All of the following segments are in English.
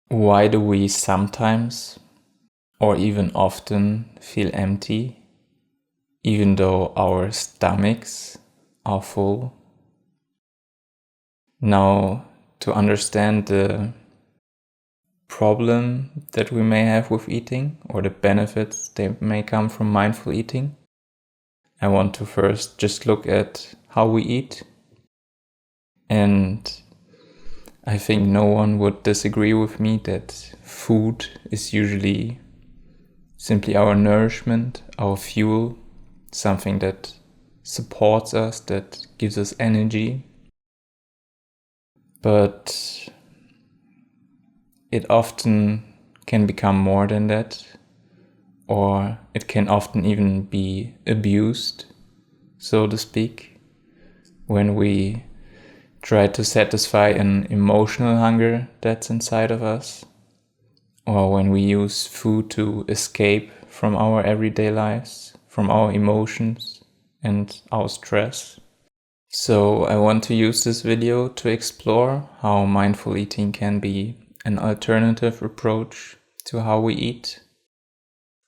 Why do we sometimes, or even often, feel empty, even though our stomachs are full? Now, to understand the problem that we may have with eating, or the benefits that may come from mindful eating, I want to first just look at how we eat. And I think no one would disagree with me that food is usually simply our nourishment, our fuel, something that supports us, that gives us energy. But it often can become more than that, or it can often even be abused, so to speak, when we try to satisfy an emotional hunger that's inside of us, or when we use food to escape from our everyday lives, from our emotions and our stress. So I want to use this video to explore how mindful eating can be an alternative approach to how we eat,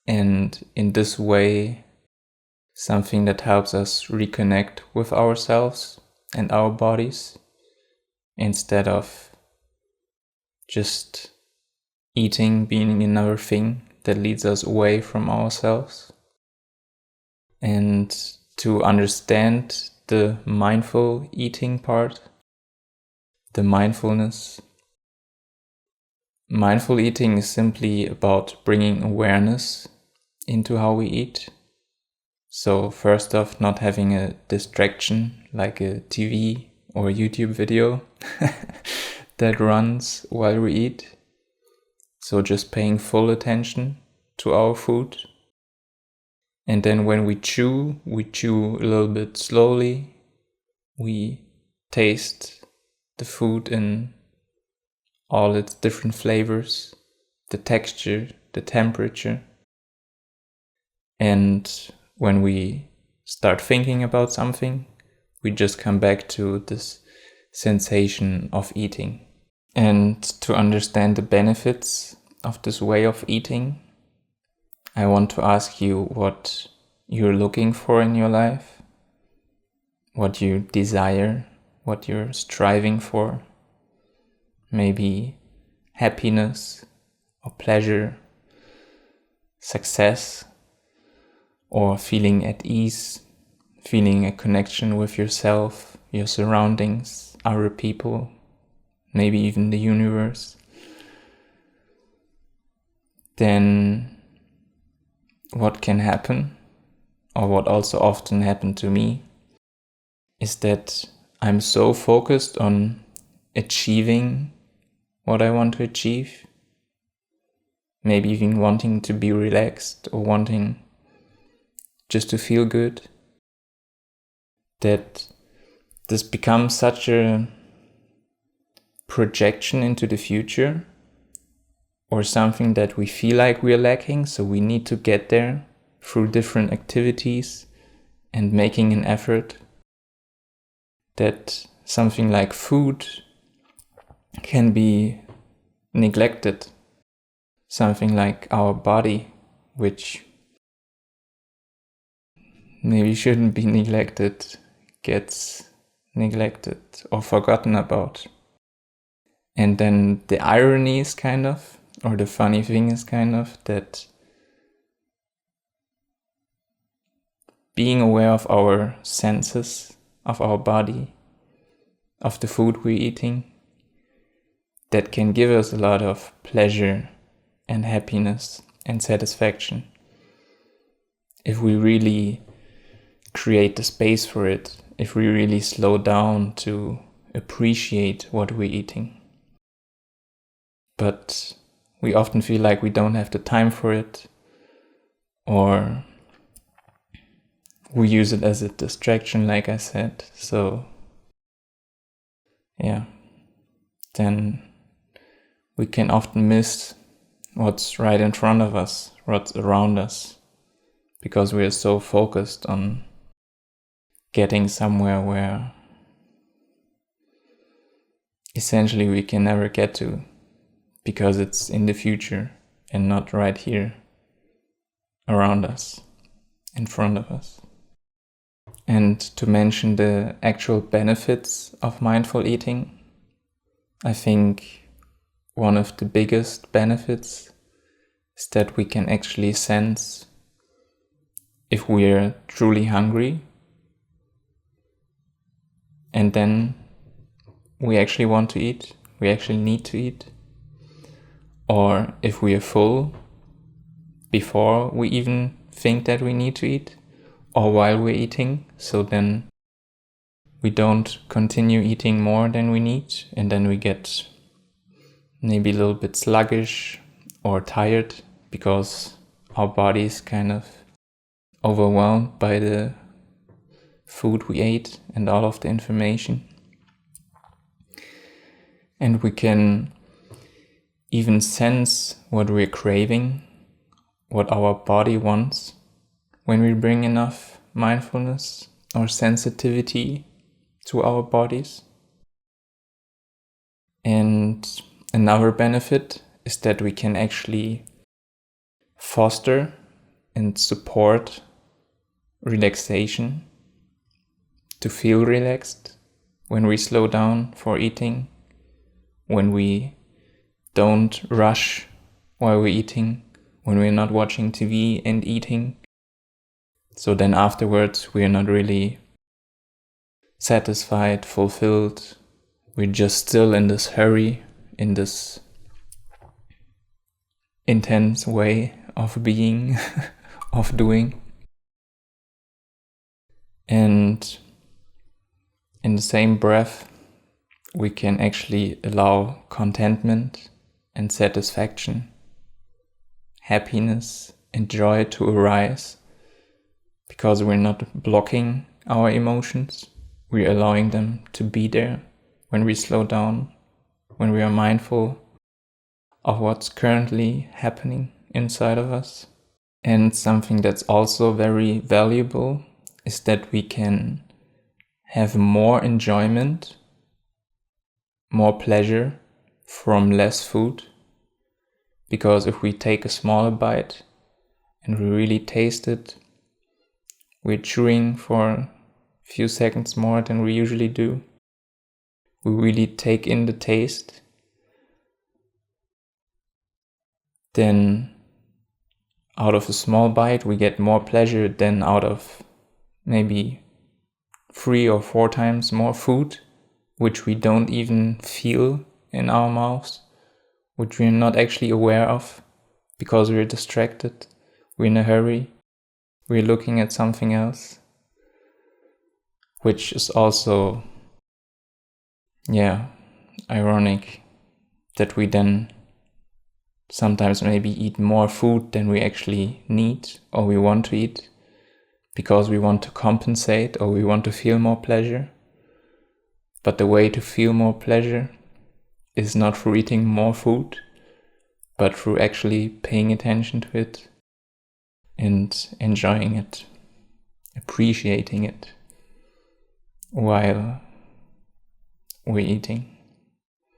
and in this way something that helps us reconnect with ourselves and our bodies, instead of just eating being another thing that leads us away from ourselves. And to understand the mindful eating part, the mindfulness, mindful eating is simply about bringing awareness into how we eat. So first off, not having a distraction like a TV or YouTube video that runs while we eat. So just paying full attention to our food. And then when we chew a little bit slowly. We taste the food in all its different flavors, the texture, the temperature. And when we start thinking about something, we just come back to this sensation of eating. And to understand the benefits of this way of eating, I want to ask you what you're looking for in your life, what you desire, what you're striving for. Maybe happiness or pleasure, success, or feeling at ease, feeling a connection with yourself, your surroundings, other people, maybe even the universe. Then what can happen, or what also often happened to me, is that I'm so focused on achieving what I want to achieve, maybe even wanting to be relaxed or wanting just to feel good, that this becomes such a projection into the future, or something that we feel like we're lacking, so we need to get there through different activities and making an effort, that something like food can be neglected, something like our body, which maybe shouldn't be neglected, gets neglected or forgotten about. And then the irony is or the funny thing is that being aware of our senses, of our body, of the food we're eating, that can give us a lot of pleasure and happiness and satisfaction. If we really create the space for it, if we really slow down to appreciate what we're eating. But we often feel like we don't have the time for it, or we use it as a distraction, like I said. So yeah, then we can often miss what's right in front of us, what's around us, because we are so focused on getting somewhere where essentially we can never get to, because it's in the future and not right here around us, in front of us. And to mention the actual benefits of mindful eating, I think one of the biggest benefits is that we can actually sense if we're truly hungry, and then we actually want to eat, we actually need to eat, or if we are full before we even think that we need to eat, or while we're eating, so then we don't continue eating more than we need, and then we get maybe a little bit sluggish or tired because our body is kind of overwhelmed by the food we ate and all of the information. And we can even sense what we're craving, what our body wants, when we bring enough mindfulness or sensitivity to our bodies. And another benefit is that we can actually foster and support relaxation, to feel relaxed when we slow down for eating, when we don't rush while we're eating, when we're not watching TV and eating. So then afterwards we're not really satisfied, fulfilled. We're just still in this hurry, in this intense way of being, of doing. And in the same breath, we can actually allow contentment and satisfaction, happiness and joy to arise, because we're not blocking our emotions. We're allowing them to be there when we slow down, when we are mindful of what's currently happening inside of us. And something that's also very valuable is that we can have more enjoyment, more pleasure from less food. Because if we take a smaller bite and we really taste it, we're chewing for a few seconds more than we usually do. We really take in the taste. Then out of a small bite we get more pleasure than out of maybe 3 or 4 times more food, which we don't even feel in our mouths, which we're not actually aware of because we're distracted, we're in a hurry, we're looking at something else, which is also, ironic that we then sometimes maybe eat more food than we actually need or we want to eat, because we want to compensate or we want to feel more pleasure. But the way to feel more pleasure is not through eating more food, but through actually paying attention to it and enjoying it, appreciating it while we're eating.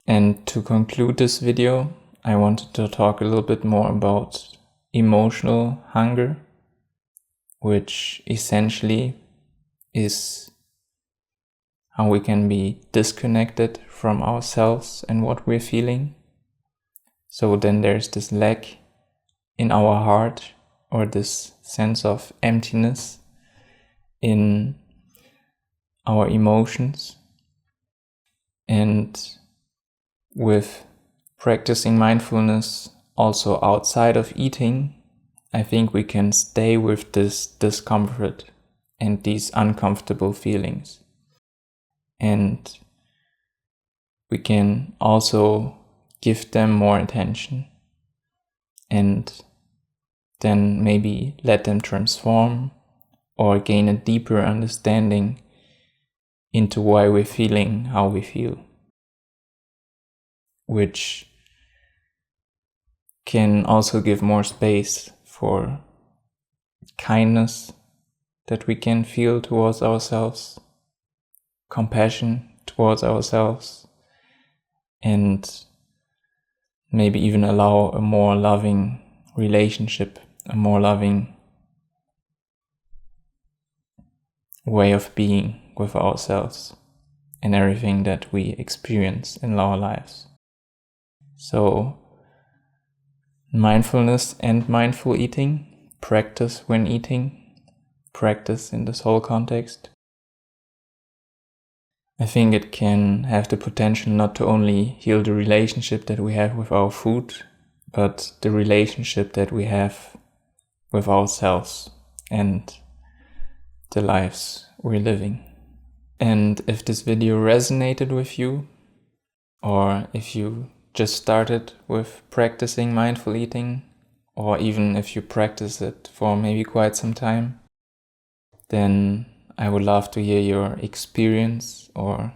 And to conclude this video, I wanted to talk a little bit more about emotional hunger, which essentially is how we can be disconnected from ourselves and what we're feeling. So then there's this lack in our heart, or this sense of emptiness in our emotions. And with practicing mindfulness also outside of eating, I think we can stay with this discomfort and these uncomfortable feelings. And we can also give them more attention and then maybe let them transform or gain a deeper understanding into why we're feeling how we feel, which can also give more space for kindness that we can feel towards ourselves, compassion towards ourselves, and maybe even allow a more loving relationship, a more loving way of being with ourselves and everything that we experience in our lives. So, mindfulness and mindful eating, practice when eating, practice in this whole context. I think it can have the potential not to only heal the relationship that we have with our food, but the relationship that we have with ourselves and the lives we're living. And if this video resonated with you, or if you just started with practicing mindful eating, or even if you practice it for maybe quite some time, then I would love to hear your experience or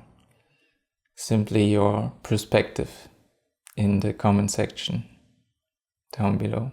simply your perspective in the comment section down below.